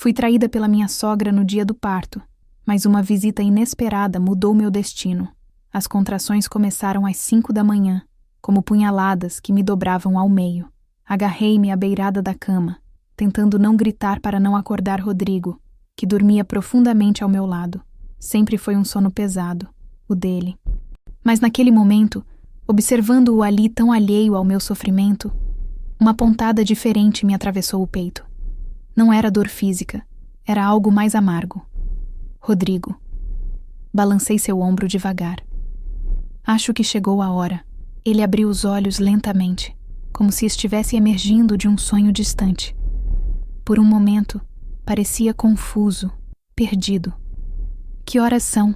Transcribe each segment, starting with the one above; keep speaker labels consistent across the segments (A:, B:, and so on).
A: Fui traída pela minha sogra no dia do parto, mas uma visita inesperada mudou meu destino. As contrações começaram às 5 da manhã, como punhaladas que me dobravam ao meio. Agarrei-me à beirada da cama, tentando não gritar para não acordar Rodrigo, que dormia profundamente ao meu lado. Sempre foi um sono pesado, o dele. Mas naquele momento, observando-o ali tão alheio ao meu sofrimento, uma pontada diferente me atravessou o peito. Não era dor física, era algo mais amargo. Rodrigo. Balancei seu ombro devagar. Acho que chegou a hora. Ele abriu os olhos lentamente, como se estivesse emergindo de um sonho distante. Por um momento, parecia confuso, perdido. Que horas são?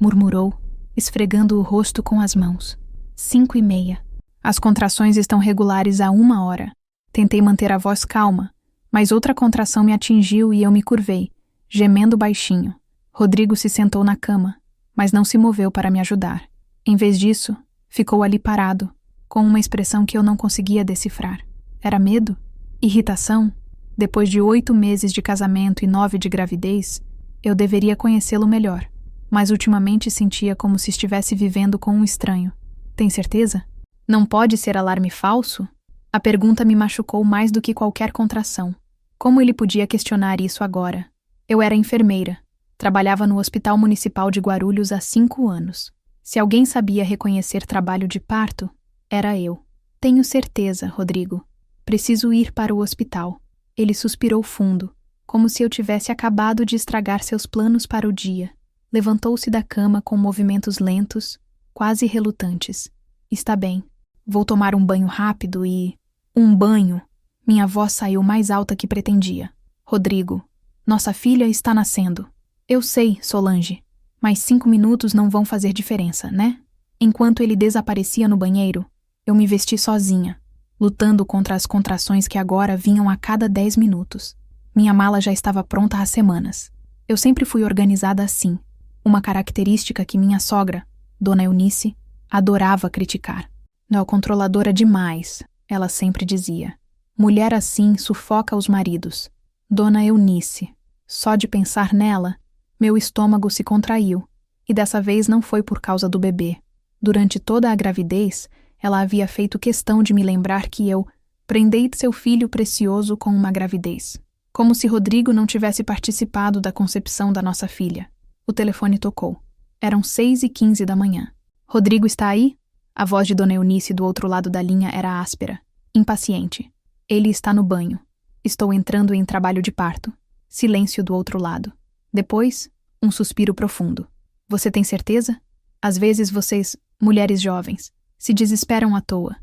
A: Murmurou, esfregando o rosto com as mãos. 5:30. As contrações estão regulares há 1 hora. Tentei manter a voz calma, mas outra contração me atingiu e eu me curvei, gemendo baixinho. Rodrigo se sentou na cama, mas não se moveu para me ajudar. Em vez disso, ficou ali parado, com uma expressão que eu não conseguia decifrar. Era medo? Irritação? Depois de 8 meses de casamento e 9 de gravidez, eu deveria conhecê-lo melhor, mas ultimamente sentia como se estivesse vivendo com um estranho. Tem certeza? Não pode ser alarme falso? A pergunta me machucou mais do que qualquer contração. Como ele podia questionar isso agora? Eu era enfermeira. Trabalhava no Hospital Municipal de Guarulhos há 5 anos. Se alguém sabia reconhecer trabalho de parto, era eu. Tenho certeza, Rodrigo. Preciso ir para o hospital. Ele suspirou fundo, como se eu tivesse acabado de estragar seus planos para o dia. Levantou-se da cama com movimentos lentos, quase relutantes. Está bem. Vou tomar um banho rápido e... Um banho? Minha voz saiu mais alta que pretendia. Rodrigo, nossa filha está nascendo. Eu sei, Solange, mas 5 minutos não vão fazer diferença, né? Enquanto ele desaparecia no banheiro, eu me vesti sozinha, lutando contra as contrações que agora vinham a cada 10 minutos. Minha mala já estava pronta há semanas. Eu sempre fui organizada assim, uma característica que minha sogra, Dona Eunice, adorava criticar. Não é controladora demais, ela sempre dizia. Mulher assim sufoca os maridos. Dona Eunice. Só de pensar nela, meu estômago se contraiu, e dessa vez não foi por causa do bebê. Durante toda a gravidez, ela havia feito questão de me lembrar que eu prendei seu filho precioso com uma gravidez. Como se Rodrigo não tivesse participado da concepção da nossa filha. O telefone tocou. Eram 6:15 da manhã. Rodrigo está aí? A voz de Dona Eunice do outro lado da linha era áspera, impaciente. Ele está no banho. Estou entrando em trabalho de parto. Silêncio do outro lado. Depois, um suspiro profundo. Você tem certeza? Às vezes vocês, mulheres jovens, se desesperam à toa.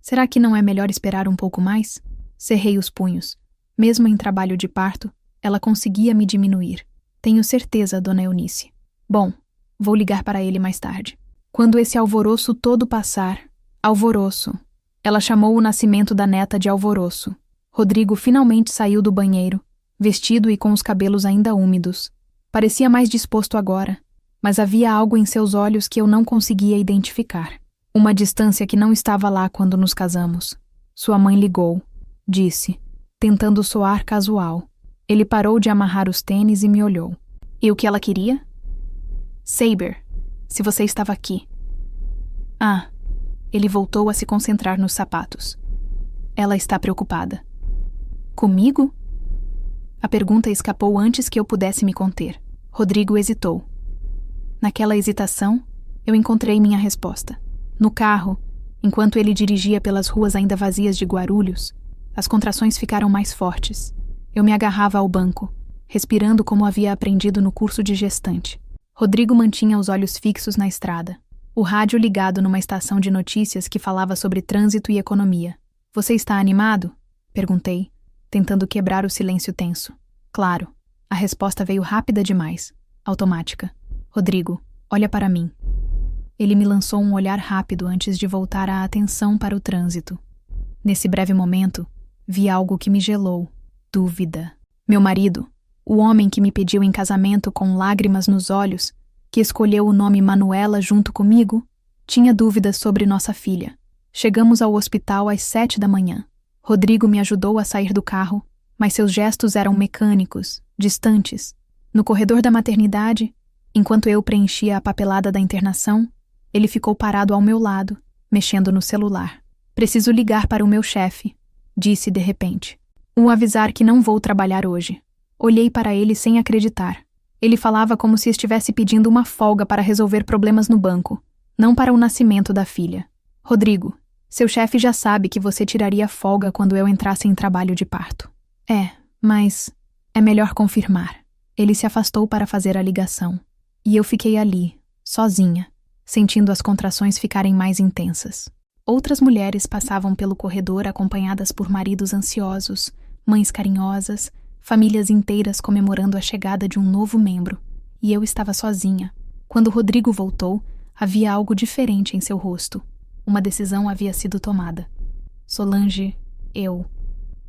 A: Será que não é melhor esperar um pouco mais? Cerrei os punhos. Mesmo em trabalho de parto, ela conseguia me diminuir. Tenho certeza, Dona Eunice. Bom, vou ligar para ele mais tarde. Quando esse alvoroço todo passar... Alvoroço. Ela chamou o nascimento da neta de alvoroço. Rodrigo finalmente saiu do banheiro, vestido e com os cabelos ainda úmidos. Parecia mais disposto agora, mas havia algo em seus olhos que eu não conseguia identificar. Uma distância que não estava lá quando nos casamos. Sua mãe ligou, disse, tentando soar casual. Ele parou de amarrar os tênis e me olhou. E o que ela queria? Saber, se você estava aqui. Ah, ele voltou a se concentrar nos sapatos. Ela está preocupada. Comigo? A pergunta escapou antes que eu pudesse me conter. Rodrigo hesitou. Naquela hesitação, eu encontrei minha resposta. No carro, enquanto ele dirigia pelas ruas ainda vazias de Guarulhos, as contrações ficaram mais fortes. Eu me agarrava ao banco, respirando como havia aprendido no curso de gestante. Rodrigo mantinha os olhos fixos na estrada, o rádio ligado numa estação de notícias que falava sobre trânsito e economia. Você está animado? Perguntei, tentando quebrar o silêncio tenso. Claro. A resposta veio rápida demais, automática. Rodrigo, olha para mim. Ele me lançou um olhar rápido antes de voltar a atenção para o trânsito. Nesse breve momento, vi algo que me gelou. Dúvida. Meu marido, o homem que me pediu em casamento com lágrimas nos olhos, que escolheu o nome Manuela junto comigo, tinha dúvidas sobre nossa filha. Chegamos ao hospital às 7 da manhã. Rodrigo me ajudou a sair do carro, mas seus gestos eram mecânicos, distantes. No corredor da maternidade, enquanto eu preenchia a papelada da internação, ele ficou parado ao meu lado, mexendo no celular. Preciso ligar para o meu chefe, disse de repente. O avisar que não vou trabalhar hoje. Olhei para ele sem acreditar. Ele falava como se estivesse pedindo uma folga para resolver problemas no banco, não para o nascimento da filha. Rodrigo, seu chefe já sabe que você tiraria folga quando eu entrasse em trabalho de parto. Mas é melhor confirmar. Ele se afastou para fazer a ligação. E eu fiquei ali, sozinha, sentindo as contrações ficarem mais intensas. Outras mulheres passavam pelo corredor acompanhadas por maridos ansiosos, mães carinhosas, famílias inteiras comemorando a chegada de um novo membro. E eu estava sozinha. Quando Rodrigo voltou, havia algo diferente em seu rosto. Uma decisão havia sido tomada. Solange,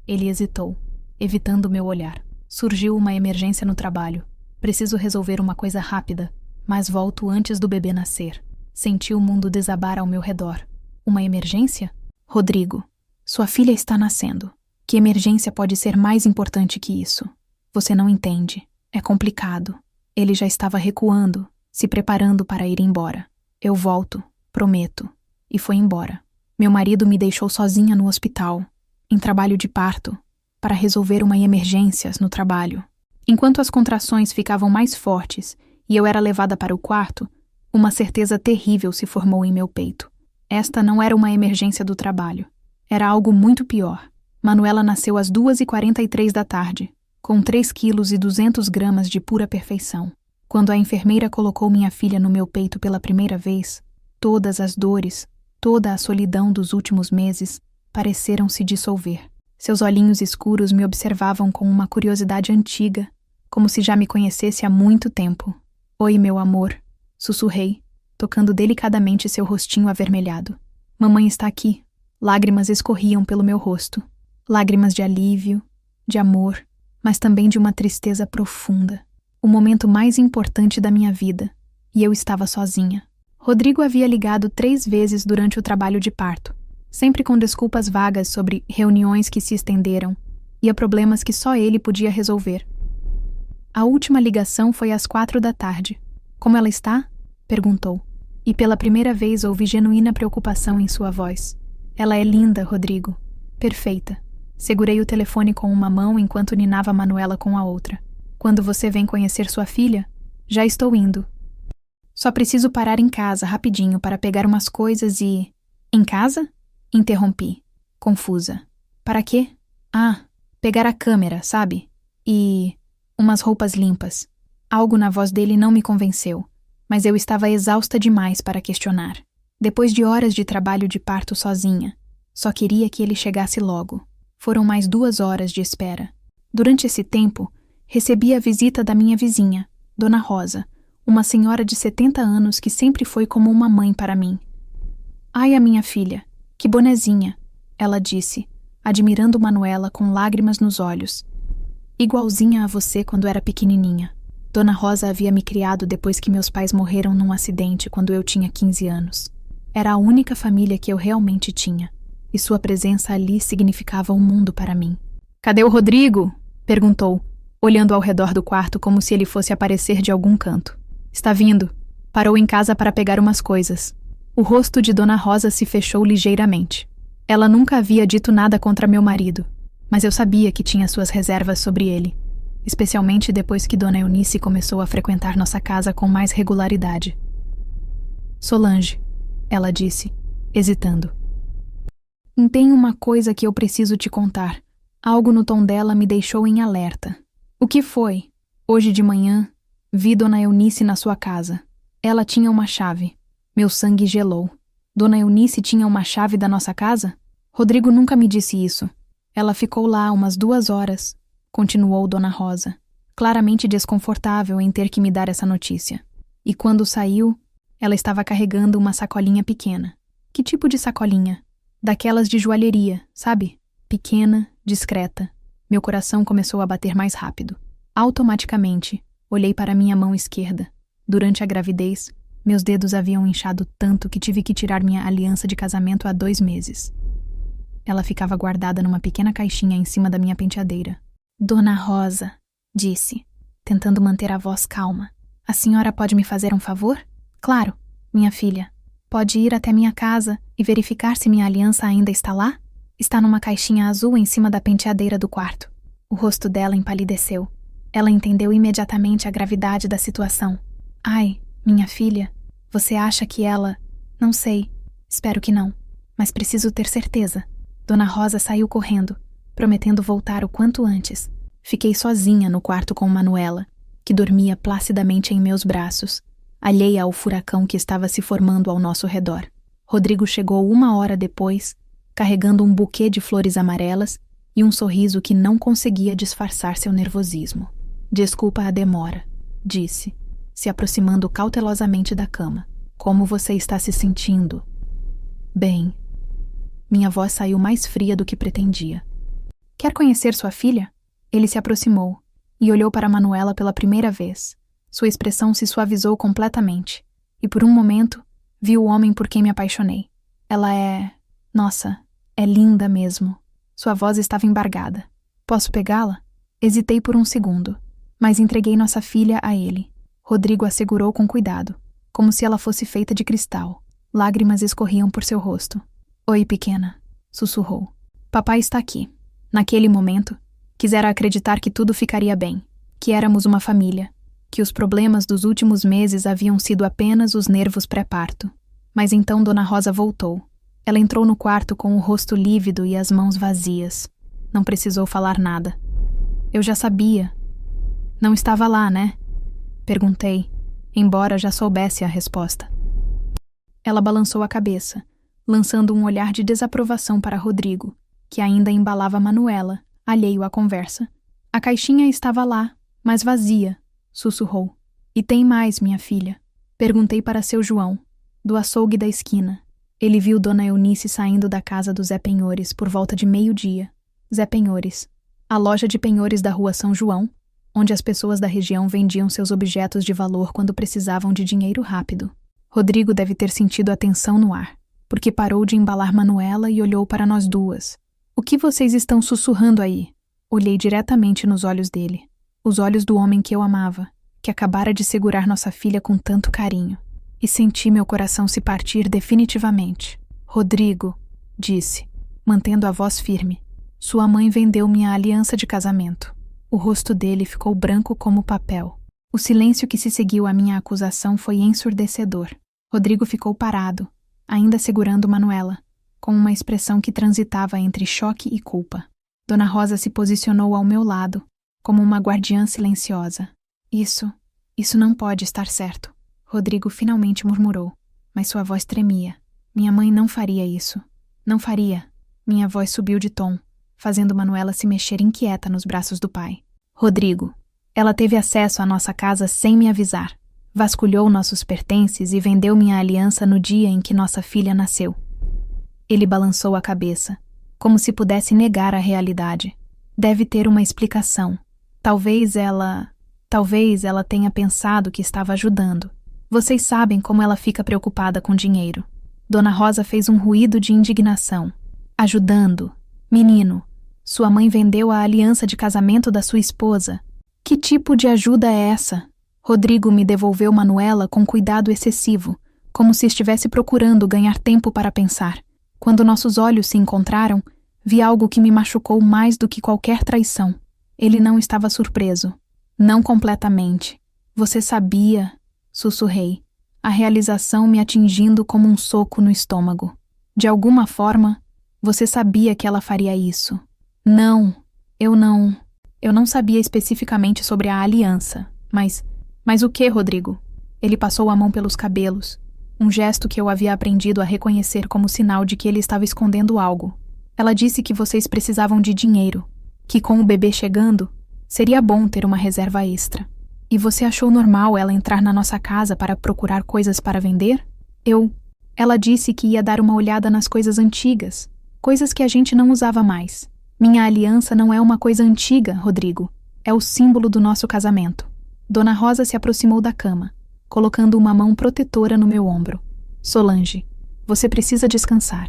A: Ele hesitou, evitando meu olhar. Surgiu uma emergência no trabalho. Preciso resolver uma coisa rápida, mas volto antes do bebê nascer. Senti o mundo desabar ao meu redor. Uma emergência? Rodrigo, sua filha está nascendo. Que emergência pode ser mais importante que isso? Você não entende. É complicado. Ele já estava recuando, se preparando para ir embora. Eu volto, prometo. E foi embora. Meu marido me deixou sozinha no hospital, em trabalho de parto, para resolver uma emergência no trabalho. Enquanto as contrações ficavam mais fortes e eu era levada para o quarto, uma certeza terrível se formou em meu peito. Esta não era uma emergência do trabalho. Era algo muito pior. Manuela nasceu às 2h43 da tarde, com 3,2 kg de pura perfeição. Quando a enfermeira colocou minha filha no meu peito pela primeira vez, todas as dores, toda a solidão dos últimos meses pareceram se dissolver. Seus olhinhos escuros me observavam com uma curiosidade antiga, como se já me conhecesse há muito tempo. Oi, meu amor, sussurrei, tocando delicadamente seu rostinho avermelhado. Mamãe está aqui. Lágrimas escorriam pelo meu rosto. Lágrimas de alívio, de amor, mas também de uma tristeza profunda. O momento mais importante da minha vida, e eu estava sozinha. Rodrigo havia ligado 3 vezes durante o trabalho de parto, sempre com desculpas vagas sobre reuniões que se estenderam e a problemas que só ele podia resolver. A última ligação foi às 4 da tarde. Como ela está? Perguntou. E pela primeira vez ouvi genuína preocupação em sua voz. Ela é linda, Rodrigo. Perfeita. Segurei o telefone com uma mão enquanto ninava a Manuela com a outra. Quando você vem conhecer sua filha? Já estou indo. Só preciso parar em casa rapidinho para pegar umas coisas e... Em casa? Interrompi, confusa. Para quê? Pegar a câmera, sabe? E... umas roupas limpas. Algo na voz dele não me convenceu, mas eu estava exausta demais para questionar. Depois de horas de trabalho de parto sozinha, só queria que ele chegasse logo. Foram mais 2 horas de espera. Durante esse tempo, recebi a visita da minha vizinha, Dona Rosa, uma senhora de 70 anos que sempre foi como uma mãe para mim. Ai, a minha filha, que bonezinha, ela disse, admirando Manuela com lágrimas nos olhos. Igualzinha a você quando era pequenininha. Dona Rosa havia me criado depois que meus pais morreram num acidente quando eu tinha 15 anos. Era a única família que eu realmente tinha, e sua presença ali significava um mundo para mim. Cadê o Rodrigo? Perguntou, olhando ao redor do quarto como se ele fosse aparecer de algum canto. Está vindo. Parou em casa para pegar umas coisas. O rosto de Dona Rosa se fechou ligeiramente. Ela nunca havia dito nada contra meu marido, mas eu sabia que tinha suas reservas sobre ele, especialmente depois que Dona Eunice começou a frequentar nossa casa com mais regularidade. Solange, ela disse, hesitando. Tem uma coisa que eu preciso te contar. Algo no tom dela me deixou em alerta. O que foi? Hoje de manhã, vi Dona Eunice na sua casa. Ela tinha uma chave. Meu sangue gelou. Dona Eunice tinha uma chave da nossa casa? Rodrigo nunca me disse isso. Ela ficou lá umas 2 horas, continuou Dona Rosa, claramente desconfortável em ter que me dar essa notícia. E quando saiu, ela estava carregando uma sacolinha pequena. Que tipo de sacolinha? Daquelas de joalheria, sabe? Pequena, discreta. Meu coração começou a bater mais rápido. Automaticamente, olhei para minha mão esquerda. Durante a gravidez, meus dedos haviam inchado tanto que tive que tirar minha aliança de casamento há 2 meses. Ela ficava guardada numa pequena caixinha em cima da minha penteadeira. Dona Rosa, disse, tentando manter a voz calma. A senhora pode me fazer um favor? Claro, minha filha. Pode ir até minha casa e verificar se minha aliança ainda está lá? Está numa caixinha azul em cima da penteadeira do quarto. O rosto dela empalideceu. Ela entendeu imediatamente a gravidade da situação. Ai, minha filha, você acha que ela... Não sei, espero que não, mas preciso ter certeza. Dona Rosa saiu correndo, prometendo voltar o quanto antes. Fiquei sozinha no quarto com Manuela, que dormia placidamente em meus braços, alheia ao furacão que estava se formando ao nosso redor. Rodrigo chegou 1 hora depois, carregando um buquê de flores amarelas e um sorriso que não conseguia disfarçar seu nervosismo. Desculpa a demora, disse, se aproximando cautelosamente da cama. Como você está se sentindo? Bem. Minha voz saiu mais fria do que pretendia. Quer conhecer sua filha? Ele se aproximou e olhou para Manuela pela primeira vez. Sua expressão se suavizou completamente, e por um momento vi o homem por quem me apaixonei. Ela é... Nossa, é linda mesmo. Sua voz estava embargada. Posso pegá-la? Hesitei por um segundo, mas entreguei nossa filha a ele. Rodrigo a segurou com cuidado, como se ela fosse feita de cristal. Lágrimas escorriam por seu rosto. Oi, pequena, sussurrou. Papai está aqui. Naquele momento, quisera acreditar que tudo ficaria bem, que éramos uma família, que os problemas dos últimos meses haviam sido apenas os nervos pré-parto. Mas então Dona Rosa voltou. Ela entrou no quarto com o rosto lívido e as mãos vazias. Não precisou falar nada. Eu já sabia. Não estava lá, né? Perguntei, embora já soubesse a resposta. Ela balançou a cabeça, lançando um olhar de desaprovação para Rodrigo, que ainda embalava Manuela, alheio à conversa. A caixinha estava lá, mas vazia, sussurrou. E tem mais, minha filha. Perguntei para seu João, do açougue da esquina. Ele viu Dona Eunice saindo da casa do Zé Penhores por volta de 12:00. Zé Penhores, a loja de penhores da rua São João, onde as pessoas da região vendiam seus objetos de valor quando precisavam de dinheiro rápido. Rodrigo deve ter sentido a tensão no ar, porque parou de embalar Manuela e olhou para nós duas. O que vocês estão sussurrando aí? Olhei diretamente nos olhos dele, os olhos do homem que eu amava, que acabara de segurar nossa filha com tanto carinho, e senti meu coração se partir definitivamente. Rodrigo, disse, mantendo a voz firme, sua mãe vendeu minha aliança de casamento. O rosto dele ficou branco como papel. O silêncio que se seguiu à minha acusação foi ensurdecedor. Rodrigo ficou parado, ainda segurando Manuela, com uma expressão que transitava entre choque e culpa. Dona Rosa se posicionou ao meu lado, como uma guardiã silenciosa. Isso não pode estar certo. Rodrigo finalmente murmurou, mas sua voz tremia. Minha mãe não faria isso. Não faria. Minha voz subiu de tom, fazendo Manuela se mexer inquieta nos braços do pai. Rodrigo, ela teve acesso à nossa casa sem me avisar. Vasculhou nossos pertences e vendeu minha aliança no dia em que nossa filha nasceu. Ele balançou a cabeça, como se pudesse negar a realidade. Deve ter uma explicação. Talvez ela tenha pensado que estava ajudando. Vocês sabem como ela fica preocupada com dinheiro. Dona Rosa fez um ruído de indignação. Ajudando. Menino, sua mãe vendeu a aliança de casamento da sua esposa. Que tipo de ajuda é essa? Rodrigo me devolveu Manuela com cuidado excessivo, como se estivesse procurando ganhar tempo para pensar. Quando nossos olhos se encontraram, vi algo que me machucou mais do que qualquer traição. Ele não estava surpreso. Não completamente. Você sabia, sussurrei, a realização me atingindo como um soco no estômago. De alguma forma, você sabia que ela faria isso. Não, eu não sabia especificamente sobre a aliança, mas o que, Rodrigo? Ele passou a mão pelos cabelos, um gesto que eu havia aprendido a reconhecer como sinal de que ele estava escondendo algo. Ela disse que vocês precisavam de dinheiro, que com o bebê chegando, seria bom ter uma reserva extra. E você achou normal ela entrar na nossa casa para procurar coisas para vender? Ela disse que ia dar uma olhada nas coisas antigas, coisas que a gente não usava mais. Minha aliança não é uma coisa antiga, Rodrigo. É o símbolo do nosso casamento. Dona Rosa se aproximou da cama, colocando uma mão protetora no meu ombro. Solange, você precisa descansar.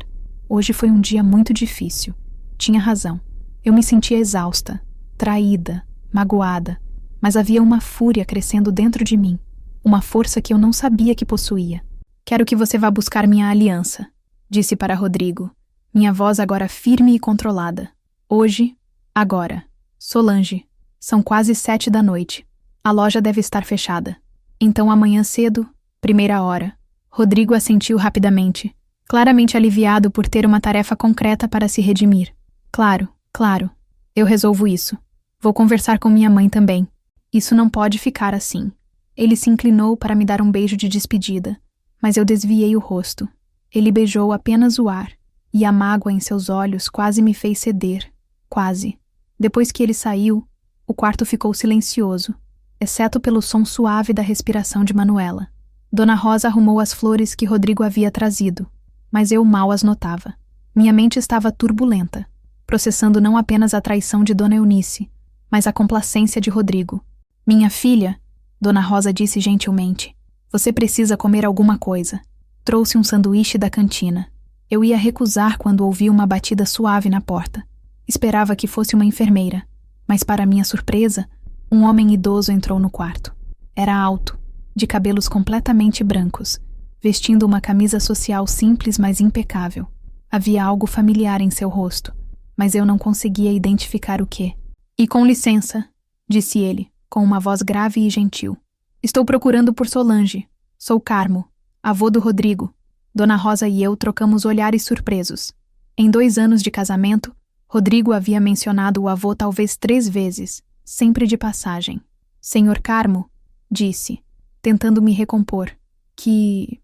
A: Hoje foi um dia muito difícil. Tinha razão. Eu me sentia exausta. traída, magoada, mas havia uma fúria crescendo dentro de mim, uma força que eu não sabia que possuía. Quero que você vá buscar minha aliança, disse para Rodrigo, minha voz agora firme e controlada. Hoje, agora. Solange, são quase 7 da noite. A loja deve estar fechada. Então amanhã cedo, 1ª. Rodrigo assentiu rapidamente, claramente aliviado por ter uma tarefa concreta para se redimir. Claro, claro. Eu resolvo isso. Vou conversar com minha mãe também. Isso não pode ficar assim. Ele se inclinou para me dar um beijo de despedida, mas eu desviei o rosto. Ele beijou apenas o ar, e a mágoa em seus olhos quase me fez ceder. Quase. Depois que ele saiu, o quarto ficou silencioso, exceto pelo som suave da respiração de Manuela. Dona Rosa arrumou as flores que Rodrigo havia trazido, mas eu mal as notava. Minha mente estava turbulenta, processando não apenas a traição de Dona Eunice, mas a complacência de Rodrigo. Minha filha, Dona Rosa disse gentilmente, você precisa comer alguma coisa. Trouxe um sanduíche da cantina. Eu ia recusar quando ouvi uma batida suave na porta. Esperava que fosse uma enfermeira, mas para minha surpresa, um homem idoso entrou no quarto. Era alto, de cabelos completamente brancos, vestindo uma camisa social simples mas impecável. Havia algo familiar em seu rosto, mas eu não conseguia identificar o que. E com licença, disse ele, com uma voz grave e gentil. Estou procurando por Solange. Sou Carmo, avô do Rodrigo. Dona Rosa e eu trocamos olhares surpresos. Em 2 anos de casamento, Rodrigo havia mencionado o avô talvez 3 vezes, sempre de passagem. Senhor Carmo, disse, tentando me recompor. Que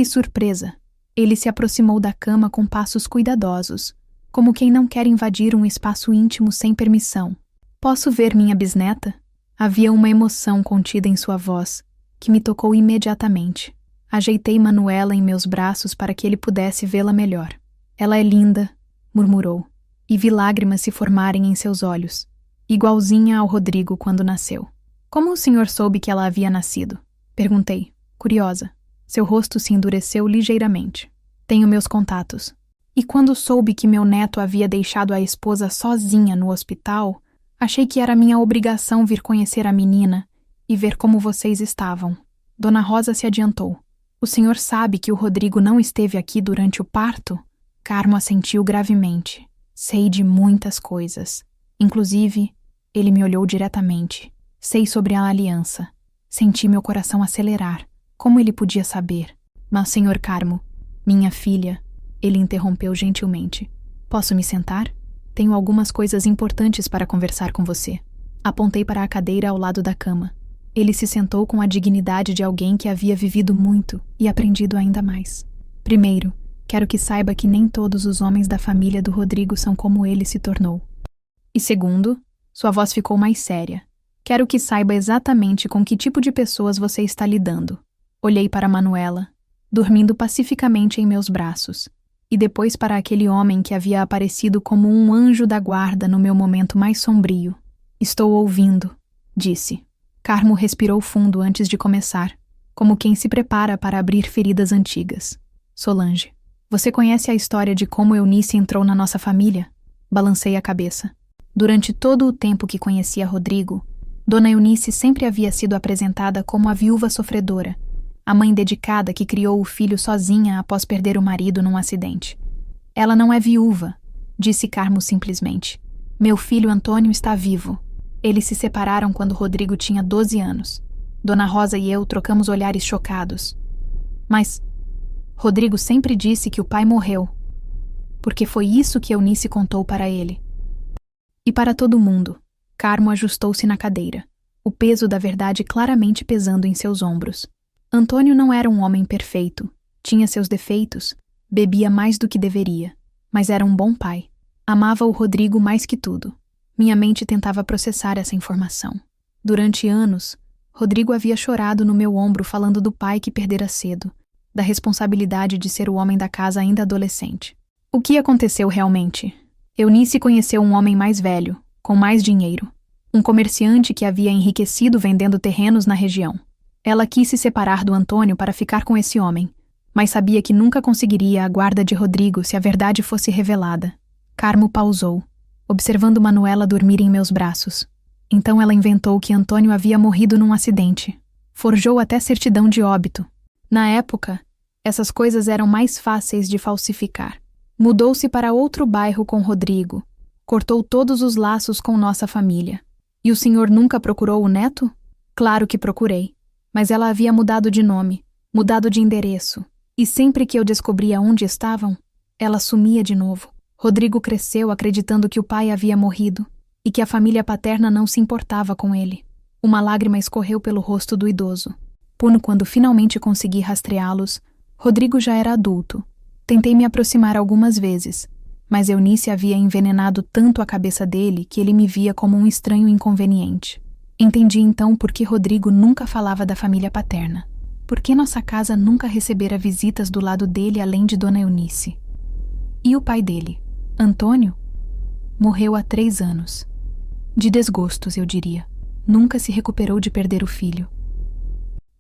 A: surpresa! Ele se aproximou da cama com passos cuidadosos, como quem não quer invadir um espaço íntimo sem permissão. Posso ver minha bisneta? Havia uma emoção contida em sua voz, que me tocou imediatamente. Ajeitei Manuela em meus braços para que ele pudesse vê-la melhor. Ela é linda, murmurou, e vi lágrimas se formarem em seus olhos, igualzinha ao Rodrigo quando nasceu. Como o senhor soube que ela havia nascido? Perguntei, curiosa. Seu rosto se endureceu ligeiramente. Tenho meus contatos. E quando soube que meu neto havia deixado a esposa sozinha no hospital, achei que era minha obrigação vir conhecer a menina e ver como vocês estavam. Dona Rosa se adiantou. O senhor sabe que o Rodrigo não esteve aqui durante o parto? Carmo assentiu gravemente. Sei de muitas coisas. Inclusive, ele me olhou diretamente. Sei sobre a aliança. Senti meu coração acelerar. Como ele podia saber? Mas, senhor Carmo, minha filha, ele interrompeu gentilmente. Posso me sentar? Tenho algumas coisas importantes para conversar com você. Apontei para a cadeira ao lado da cama. Ele se sentou com a dignidade de alguém que havia vivido muito e aprendido ainda mais. Primeiro, quero que saiba que nem todos os homens da família do Rodrigo são como ele se tornou. E segundo, sua voz ficou mais séria. Quero que saiba exatamente com que tipo de pessoas você está lidando. Olhei para Manuela, dormindo pacificamente em meus braços, e depois para aquele homem que havia aparecido como um anjo da guarda no meu momento mais sombrio. Estou ouvindo, disse. Carmo respirou fundo antes de começar, como quem se prepara para abrir feridas antigas. Solange, você conhece a história de como Eunice entrou na nossa família? Balancei a cabeça. Durante todo o tempo que conhecia Rodrigo, Dona Eunice sempre havia sido apresentada como a viúva sofredora, a mãe dedicada que criou o filho sozinha após perder o marido num acidente. Ela não é viúva, disse Carmo simplesmente. Meu filho Antônio está vivo. Eles se separaram quando Rodrigo tinha 12 anos. Dona Rosa e eu trocamos olhares chocados. Mas Rodrigo sempre disse que o pai morreu, porque foi isso que Eunice contou para ele. E para todo mundo, Carmo ajustou-se na cadeira, o peso da verdade claramente pesando em seus ombros. Antônio não era um homem perfeito, tinha seus defeitos, bebia mais do que deveria, mas era um bom pai. Amava o Rodrigo mais que tudo. Minha mente tentava processar essa informação. Durante anos, Rodrigo havia chorado no meu ombro falando do pai que perdera cedo, da responsabilidade de ser o homem da casa ainda adolescente. O que aconteceu realmente? Eunice conheceu um homem mais velho, com mais dinheiro, um comerciante que havia enriquecido vendendo terrenos na região. Ela quis se separar do Antônio para ficar com esse homem, mas sabia que nunca conseguiria a guarda de Rodrigo se a verdade fosse revelada. Carmo pausou. observando Manuela dormir em meus braços. Então ela inventou que Antônio havia morrido num acidente. Forjou até certidão de óbito. Na época, essas coisas eram mais fáceis de falsificar. Mudou-se para outro bairro com Rodrigo. Cortou todos os laços com nossa família. E o senhor nunca procurou o neto? Claro que procurei. Mas ela havia mudado de nome, mudado de endereço. E sempre que eu descobria onde estavam, ela sumia de novo. Rodrigo cresceu acreditando que o pai havia morrido e que a família paterna não se importava com ele. Uma lágrima escorreu pelo rosto do idoso. Quando finalmente consegui rastreá-los, Rodrigo já era adulto. Tentei me aproximar algumas vezes, mas Eunice havia envenenado tanto a cabeça dele que ele me via como um estranho inconveniente. Entendi então por que Rodrigo nunca falava da família paterna. Por que nossa casa nunca recebera visitas do lado dele além de Dona Eunice. E o pai dele, Antônio? Morreu há 3 anos. De desgostos, eu diria. Nunca se recuperou de perder o filho.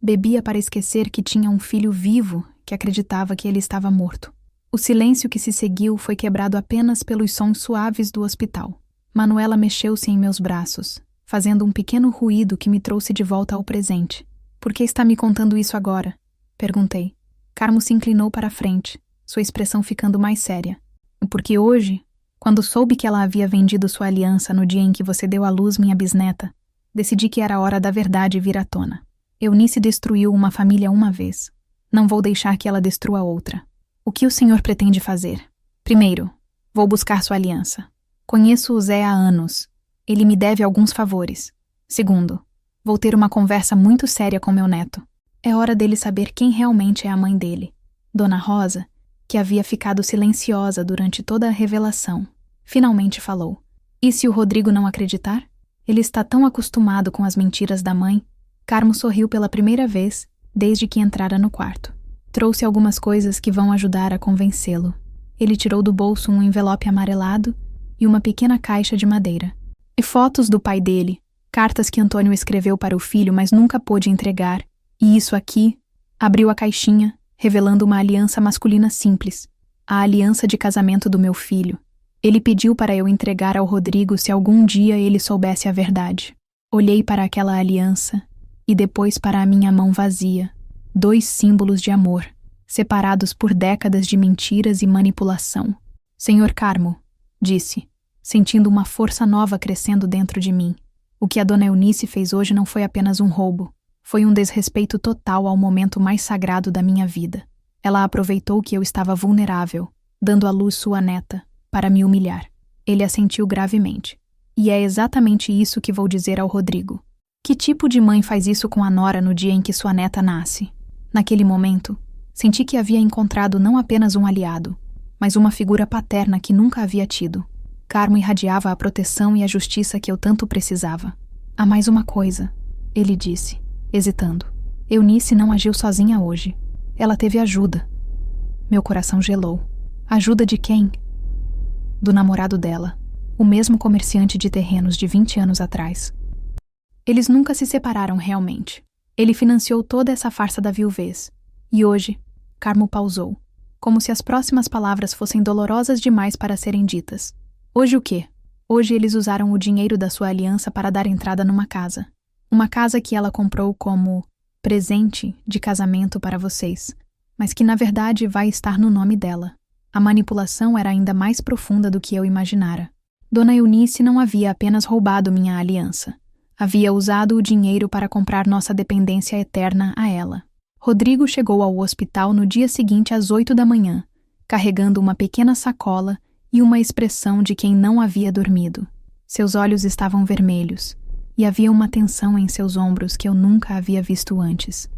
A: Bebia para esquecer que tinha um filho vivo que acreditava que ele estava morto. O silêncio que se seguiu foi quebrado apenas pelos sons suaves do hospital. Manuela mexeu-se em meus braços, fazendo um pequeno ruído que me trouxe de volta ao presente. Por que está me contando isso agora? Perguntei. Carmo se inclinou para a frente, sua expressão ficando mais séria. Porque hoje, quando soube que ela havia vendido sua aliança no dia em que você deu à luz minha bisneta, decidi que era hora da verdade vir à tona. Eunice destruiu uma família uma vez. Não vou deixar que ela destrua outra. O que o senhor pretende fazer? Primeiro, vou buscar sua aliança. Conheço o Zé há anos. Ele me deve alguns favores. Segundo, vou ter uma conversa muito séria com meu neto. É hora dele saber quem realmente é a mãe dele. Dona Rosa, que havia ficado silenciosa durante toda a revelação, finalmente falou. E se o Rodrigo não acreditar? Ele está tão acostumado com as mentiras da mãe. Carmo sorriu pela primeira vez desde que entrara no quarto. Trouxe algumas coisas que vão ajudar a convencê-lo. Ele tirou do bolso um envelope amarelado e uma pequena caixa de madeira. E fotos do pai dele, cartas que Antônio escreveu para o filho, mas nunca pôde entregar. E isso aqui, abriu a caixinha, revelando uma aliança masculina simples, a aliança de casamento do meu filho. Ele pediu para eu entregar ao Rodrigo se algum dia ele soubesse a verdade. Olhei para aquela aliança e depois para a minha mão vazia. 2 símbolos de amor, separados por décadas de mentiras e manipulação. Senhor Carmo, disse, sentindo uma força nova crescendo dentro de mim. O que a Dona Eunice fez hoje não foi apenas um roubo. Foi um desrespeito total ao momento mais sagrado da minha vida. Ela aproveitou que eu estava vulnerável, dando à luz sua neta, para me humilhar. Ele assentiu gravemente. E é exatamente isso que vou dizer ao Rodrigo. Que tipo de mãe faz isso com a nora no dia em que sua neta nasce? Naquele momento, senti que havia encontrado não apenas um aliado, mas uma figura paterna que nunca havia tido. Carmo irradiava a proteção e a justiça que eu tanto precisava. Há mais uma coisa, ele disse, hesitando. Eunice não agiu sozinha hoje. Ela teve ajuda. Meu coração gelou. Ajuda de quem? Do namorado dela, o mesmo comerciante de terrenos de 20 anos atrás. Eles nunca se separaram realmente. Ele financiou toda essa farsa da viuvez. E hoje, Carmo pausou, como se as próximas palavras fossem dolorosas demais para serem ditas. Hoje o quê? Hoje eles usaram o dinheiro da sua aliança para dar entrada numa casa. Uma casa que ela comprou como presente de casamento para vocês, mas que na verdade vai estar no nome dela. A manipulação era ainda mais profunda do que eu imaginara. Dona Eunice não havia apenas roubado minha aliança. Havia usado o dinheiro para comprar nossa dependência eterna a ela. Rodrigo chegou ao hospital no dia seguinte às 8 da manhã, carregando uma pequena sacola e uma expressão de quem não havia dormido. Seus olhos estavam vermelhos, e havia uma tensão em seus ombros que eu nunca havia visto antes.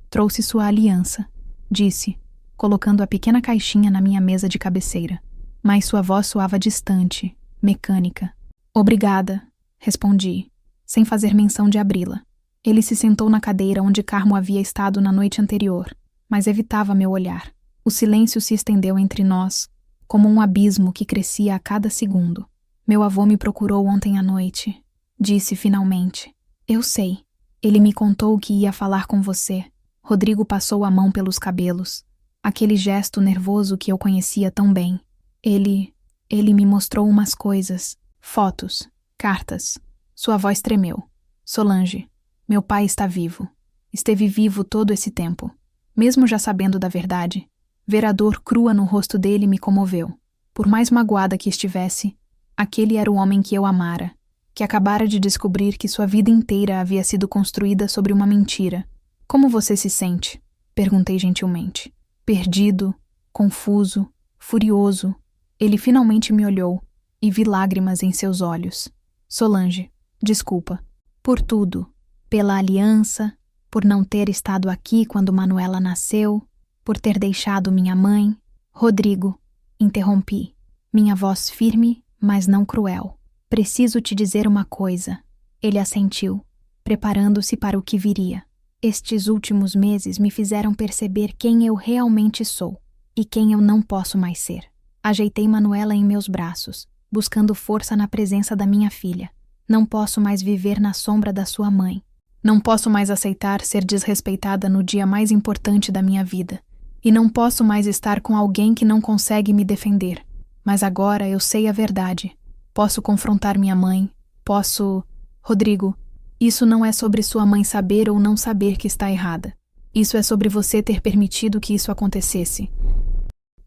A: Trouxe sua aliança, disse, colocando a pequena caixinha na minha mesa de cabeceira. Mas sua voz soava distante, mecânica. Obrigada, respondi, sem fazer menção de abri-la. Ele se sentou na cadeira onde Carmo havia estado na noite anterior, mas evitava meu olhar. O silêncio se estendeu entre nós, como um abismo que crescia a cada segundo. Meu avô me procurou ontem à noite, disse finalmente. Eu sei. Ele me contou que ia falar com você. Rodrigo passou a mão pelos cabelos. Aquele gesto nervoso que eu conhecia tão bem. Ele Ele me mostrou umas coisas, fotos, cartas. Sua voz tremeu. Solange, meu pai está vivo. Esteve vivo todo esse tempo. Mesmo já sabendo da verdade, ver a dor crua no rosto dele me comoveu. Por mais magoada que estivesse, aquele era o homem que eu amara, que acabara de descobrir que sua vida inteira havia sido construída sobre uma mentira. Como você se sente? Perguntei gentilmente. Perdido, confuso, furioso. Ele finalmente me olhou e vi lágrimas em seus olhos. Solange, desculpa. Por tudo. Pela aliança, por não ter estado aqui quando Manuela nasceu, por ter deixado minha mãe. Rodrigo, interrompi. Minha voz firme, mas não cruel. Preciso te dizer uma coisa. Ele assentiu, preparando-se para o que viria. Estes últimos meses me fizeram perceber quem eu realmente sou e quem eu não posso mais ser. Ajeitei Manuela em meus braços, buscando força na presença da minha filha. Não posso mais viver na sombra da sua mãe. Não posso mais aceitar ser desrespeitada no dia mais importante da minha vida. E não posso mais estar com alguém que não consegue me defender. Mas agora eu sei a verdade. Posso confrontar minha mãe. Posso... Rodrigo, isso não é sobre sua mãe saber ou não saber que está errada. Isso é sobre você ter permitido que isso acontecesse.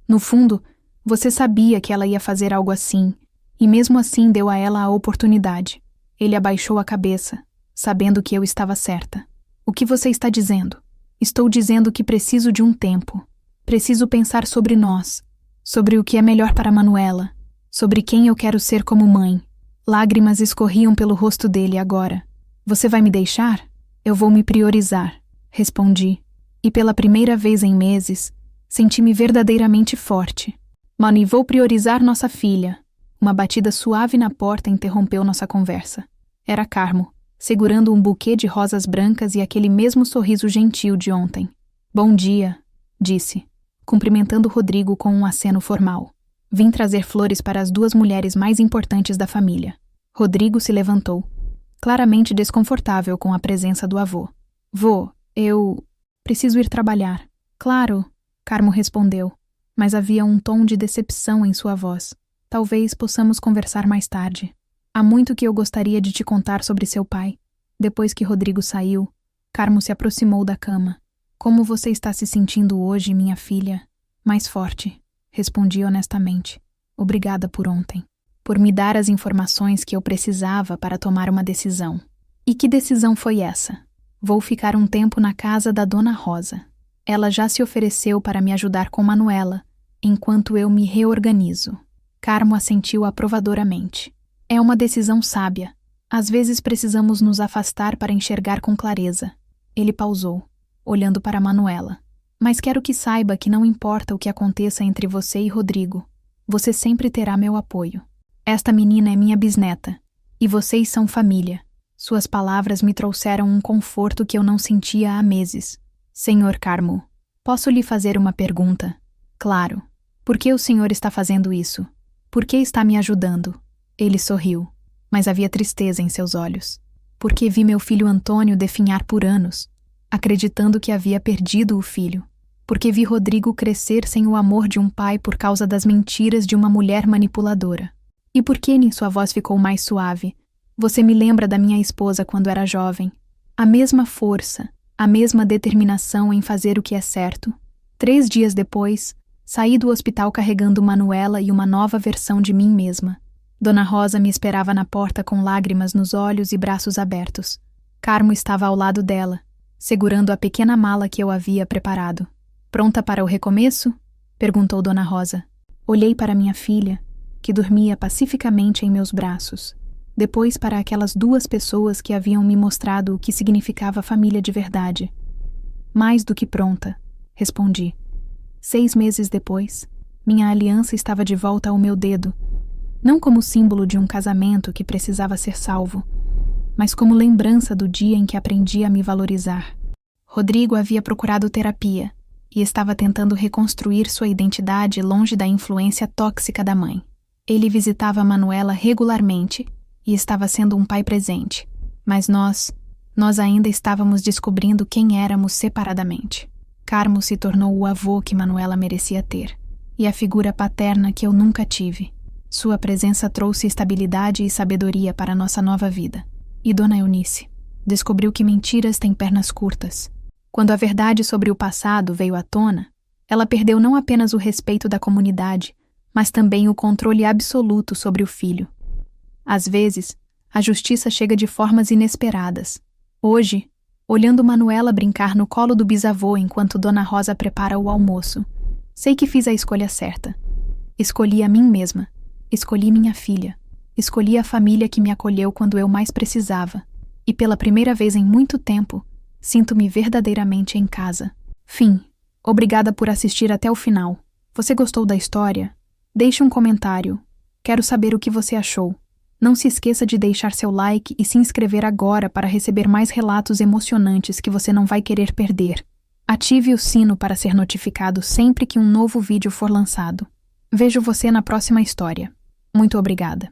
A: No fundo, você sabia que ela ia fazer algo assim, e mesmo assim deu a ela a oportunidade. Ele abaixou a cabeça, sabendo que eu estava certa. O que você está dizendo? Estou dizendo que preciso de um tempo. Preciso pensar sobre nós, sobre o que é melhor para Manuela, sobre quem eu quero ser como mãe. Lágrimas escorriam pelo rosto dele agora. Você vai me deixar? Eu vou me priorizar, respondi. E pela primeira vez em meses, senti-me verdadeiramente forte. Mani, vou priorizar nossa filha. Uma batida suave na porta interrompeu nossa conversa. Era Carmo, segurando um buquê de rosas brancas e aquele mesmo sorriso gentil de ontem. Bom dia, disse, cumprimentando Rodrigo com um aceno formal. Vim trazer flores para as duas mulheres mais importantes da família. Rodrigo se levantou, claramente desconfortável com a presença do avô. Vô, eu... preciso ir trabalhar. Claro, Carmo respondeu, mas havia um tom de decepção em sua voz. Talvez possamos conversar mais tarde. Há muito que eu gostaria de te contar sobre seu pai. Depois que Rodrigo saiu, Carmo se aproximou da cama. Como você está se sentindo hoje, minha filha? Mais forte, respondi honestamente. Obrigada por ontem. Por me dar as informações que eu precisava para tomar uma decisão. E que decisão foi essa? Vou ficar um tempo na casa da Dona Rosa. Ela já se ofereceu para me ajudar com Manuela, enquanto eu me reorganizo. Carmo assentiu aprovadoramente. É uma decisão sábia. Às vezes precisamos nos afastar para enxergar com clareza. Ele pausou, olhando para Manuela. Mas quero que saiba que não importa o que aconteça entre você e Rodrigo. Você sempre terá meu apoio. Esta menina é minha bisneta, e vocês são família. Suas palavras me trouxeram um conforto que eu não sentia há meses. Senhor Carmo, posso lhe fazer uma pergunta? Claro. Por que o senhor está fazendo isso? Por que está me ajudando? Ele sorriu, mas havia tristeza em seus olhos. Porque vi meu filho Antônio definhar por anos, acreditando que havia perdido o filho. Porque vi Rodrigo crescer sem o amor de um pai por causa das mentiras de uma mulher manipuladora. E por que em sua voz ficou mais suave? Você me lembra da minha esposa quando era jovem. A mesma força, a mesma determinação em fazer o que é certo. 3 dias depois, saí do hospital carregando Manuela e uma nova versão de mim mesma. Dona Rosa me esperava na porta com lágrimas nos olhos e braços abertos. Carmo estava ao lado dela, segurando a pequena mala que eu havia preparado. Pronta para o recomeço? Perguntou Dona Rosa. Olhei para minha filha, que dormia pacificamente em meus braços. Depois para aquelas 2 pessoas que haviam me mostrado o que significava família de verdade. Mais do que pronta, respondi. 6 meses depois, minha aliança estava de volta ao meu dedo, não como símbolo de um casamento que precisava ser salvo, mas como lembrança do dia em que aprendi a me valorizar. Rodrigo havia procurado terapia e estava tentando reconstruir sua identidade longe da influência tóxica da mãe. Ele visitava Manuela regularmente e estava sendo um pai presente, mas nós ainda estávamos descobrindo quem éramos separadamente. Carmo se tornou o avô que Manuela merecia ter, e a figura paterna que eu nunca tive. Sua presença trouxe estabilidade e sabedoria para nossa nova vida. E Dona Eunice descobriu que mentiras têm pernas curtas. Quando a verdade sobre o passado veio à tona, ela perdeu não apenas o respeito da comunidade, mas também o controle absoluto sobre o filho. Às vezes, a justiça chega de formas inesperadas. Hoje, olhando Manuela brincar no colo do bisavô enquanto Dona Rosa prepara o almoço, sei que fiz a escolha certa. Escolhi a mim mesma. Escolhi minha filha. Escolhi a família que me acolheu quando eu mais precisava. E pela primeira vez em muito tempo, sinto-me verdadeiramente em casa. Fim. Obrigada por assistir até o final. Você gostou da história? Deixe um comentário. Quero saber o que você achou. Não se esqueça de deixar seu like e se inscrever agora para receber mais relatos emocionantes que você não vai querer perder. Ative o sino para ser notificado sempre que um novo vídeo for lançado. Vejo você na próxima história. Muito obrigada.